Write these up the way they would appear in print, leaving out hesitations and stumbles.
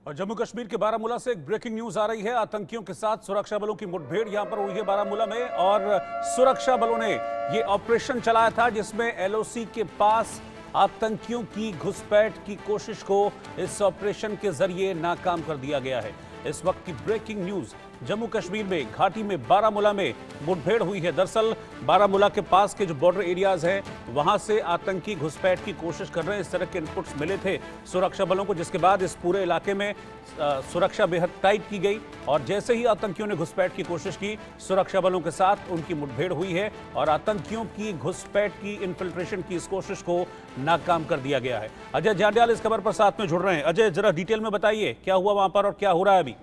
और जम्मू कश्मीर के बारामूला से एक ब्रेकिंग न्यूज आ रही है। आतंकियों के साथ सुरक्षा बलों की मुठभेड़ यहां पर हुई है बारामूला में, और सुरक्षा बलों ने ये ऑपरेशन चलाया था जिसमें एलओसी के पास आतंकियों की घुसपैठ की कोशिश को इस ऑपरेशन के जरिए नाकाम कर दिया गया है। इस वक्त की ब्रेकिंग न्यूज, जम्मू कश्मीर में घाटी में बारामूला में मुठभेड़ हुई है। दरअसल बारामूला के पास के जो बॉर्डर एरियाज हैं वहां से आतंकी घुसपैठ की कोशिश कर रहे हैं, इस तरह के इनपुट्स मिले थे सुरक्षा बलों को, जिसके बाद इस पूरे इलाके में सुरक्षा बेहद टाइट की गई और जैसे ही आतंकियों ने घुसपैठ की कोशिश की, सुरक्षा बलों के साथ उनकी मुठभेड़ हुई है और आतंकियों की घुसपैठ की, इन्फिल्ट्रेशन की इस कोशिश को नाकाम कर दिया गया है। अजय जांड्याल इस खबर पर साथ में जुड़ रहे हैं। अजय, जरा डिटेल में बताइए क्या हुआ वहां पर और क्या हो रहा है अभी।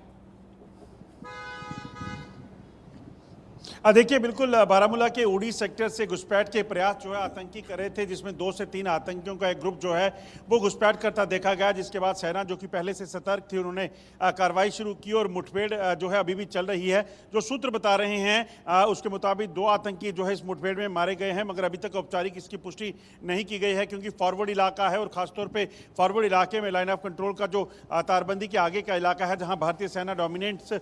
देखिए, बिल्कुल बारामूला के उड़ी सेक्टर से घुसपैठ के प्रयास जो है आतंकी कर रहे थे, जिसमें 2 से 3 आतंकियों का एक ग्रुप जो है वो घुसपैठ करता देखा गया, जिसके बाद सेना जो कि पहले से सतर्क थी उन्होंने कार्रवाई शुरू की और मुठभेड़ जो है अभी भी चल रही है। जो सूत्र बता रहे हैं उसके मुताबिक 2 आतंकी जो है इस मुठभेड़ में मारे गए हैं, मगर अभी तक औपचारिक इसकी पुष्टि नहीं की गई है क्योंकि फॉरवर्ड इलाका है और खासतौर पर फॉरवर्ड इलाके में लाइन ऑफ कंट्रोल का जो तारबंदी के आगे का इलाका है जहाँ भारतीय सेना डोमिनेट्स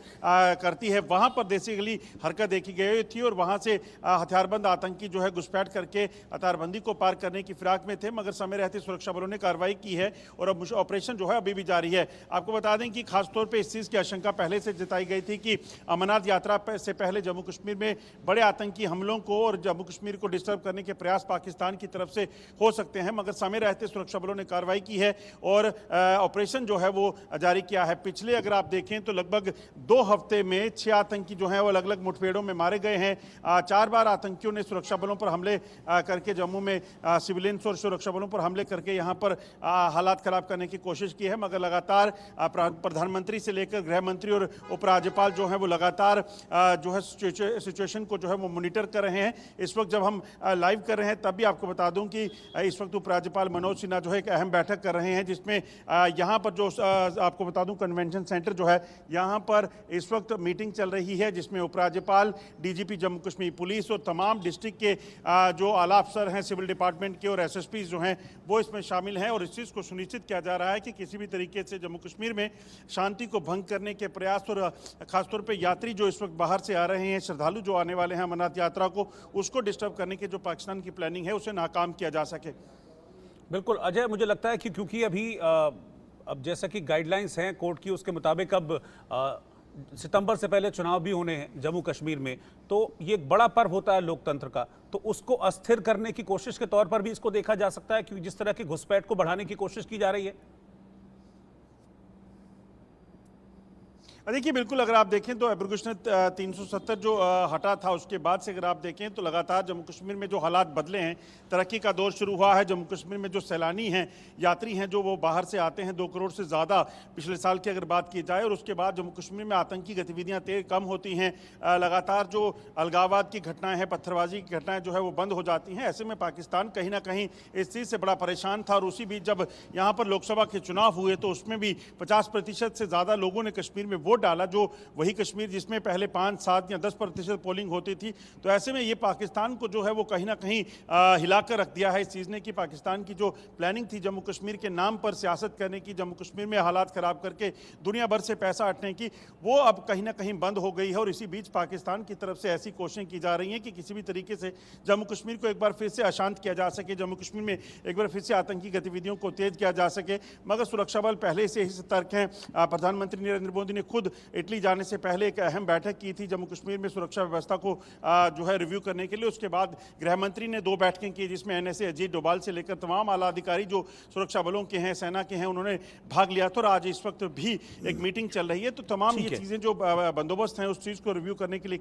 करती है, वहाँ पर बेसिकली हरकत देखी गई थी और वहां से हथियारबंद आतंकी जो है घुसपैठ करके तारबंदी को पार करने की फिराक में थे, मगर समय रहते सुरक्षा बलों ने कार्रवाई की है और अब ऑपरेशन जो है अभी भी जारी है। आपको बता दें कि खासतौर पे इस चीज की आशंका पहले से जताई गई थी कि अमरनाथ यात्रा से पहले जम्मू कश्मीर में बड़े आतंकी हमलों को और जम्मू कश्मीर को डिस्टर्ब करने के प्रयास पाकिस्तान की तरफ से हो सकते हैं, मगर समय रहते सुरक्षा बलों ने कार्रवाई की है और ऑपरेशन जो है वो जारी किया है। पिछले अगर आप देखें तो लगभग 2 हफ्ते में 6 आतंकी जो है वो अलग अलग मुठभेड़ों में मारे गए हैं। 4 बार आतंकियों ने सुरक्षा बलों पर हमले करके जम्मू में सिविलियंस और सुरक्षा बलों पर हमले करके यहां पर हालात खराब करने की कोशिश की है, मगर लगातार प्रधानमंत्री से लेकर गृह मंत्री और उपराज्यपाल जो है वो लगातार जो है सिचुएशन को जो है वो मॉनिटर कर रहे हैं। इस वक्त जब हम लाइव कर रहे हैं तब भी आपको बता दूं कि इस वक्त उपराज्यपाल मनोज सिन्हा जो है एक अहम बैठक कर रहे हैं, जिसमें यहाँ पर जो आपको बता दूं कन्वेंशन सेंटर जो है यहाँ पर इस वक्त मीटिंग चल रही है, जिसमें उपराज्यपाल, डीजीपी जम्मू कश्मीर पुलिस और तमाम डिस्ट्रिक्ट के जो आला अफसर हैं सिविल डिपार्टमेंट के और एसएसपी जो हैं वो इसमें शामिल हैं और इस चीज़ को सुनिश्चित किया जा रहा है कि किसी भी तरीके से जम्मू कश्मीर में शांति को भंग करने के प्रयास और खासतौर पे यात्री जो इस वक्त बाहर से आ रहे हैं, श्रद्धालु जो आने वाले हैं अमरनाथ यात्रा को, उसको डिस्टर्ब करने की जो पाकिस्तान की प्लानिंग है उसे नाकाम किया जा सके। बिल्कुल अजय, मुझे लगता है कि क्योंकि अभी अब जैसा कि गाइडलाइंस हैं कोर्ट की, उसके मुताबिक अब सितंबर से पहले चुनाव भी होने हैं जम्मू कश्मीर में, तो ये एक बड़ा पर्व होता है लोकतंत्र का, तो उसको अस्थिर करने की कोशिश के तौर पर भी इसको देखा जा सकता है, क्योंकि जिस तरह की घुसपैठ को बढ़ाने की कोशिश की जा रही है। देखिए, बिल्कुल अगर आप देखें तो एब्रोगेशन 370 जो हटा था उसके बाद से अगर आप देखें तो लगातार जम्मू कश्मीर में जो हालात बदले हैं, तरक्की का दौर शुरू हुआ है। जम्मू कश्मीर में जो सैलानी हैं, यात्री हैं, जो वो बाहर से आते हैं 2 करोड़ से ज़्यादा पिछले साल की अगर बात की जाए, और उसके बाद जम्मू कश्मीर में आतंकी गतिविधियाँ कम होती हैं, लगातार जो अलगाववाद की घटनाएँ हैं, पत्थरबाजी की घटनाएँ जो है वो बंद हो जाती हैं। ऐसे में पाकिस्तान कहीं ना कहीं इस चीज़ से बड़ा परेशान था और उसी बीच जब यहाँ पर लोकसभा के चुनाव हुए तो उसमें भी 50% से ज़्यादा लोगों ने कश्मीर में वोट डाला, जो वही कश्मीर जिसमें पहले 5, 7 या 10% पोलिंग होती थी। तो ऐसे में ये पाकिस्तान को जो है वो कहीं ना कहीं हिलाकर रख दिया है इस चीज़ ने कि पाकिस्तान की जो प्लानिंग थी जम्मू कश्मीर के नाम पर सियासत करने की, जम्मू कश्मीर में हालात ख़राब करके दुनिया भर से पैसा हटने की, वो अब कहीं ना कहीं बंद हो गई है। और इसी बीच पाकिस्तान की तरफ से ऐसी कोशिशें की जा रही हैं कि किसी भी तरीके से जम्मू कश्मीर को एक बार फिर से अशांत किया जा सके, जम्मू कश्मीर में एक बार फिर से आतंकी गतिविधियों को तेज किया जा सके, मगर सुरक्षा बल पहले से ही सतर्क हैं। प्रधानमंत्री नरेंद्र मोदी ने खुद इटली जाने से पहले एक अहम बैठक की थी जम्मू कश्मीर में सुरक्षा व्यवस्था को जो है रिव्यू करने के लिए। उसके बाद गृह मंत्री ने 2 बैठकें की, जिसमें एनएसए अजीत डोभाल से लेकर तमाम आला अधिकारी जो सुरक्षा बलों के हैं, सेना के हैं, उन्होंने भाग लिया था और आज इस वक्त भी एक मीटिंग चल रही है। तो तमाम ये चीज़ें जो बंदोबस्त हैं उस चीज़ को रिव्यू करने के लिए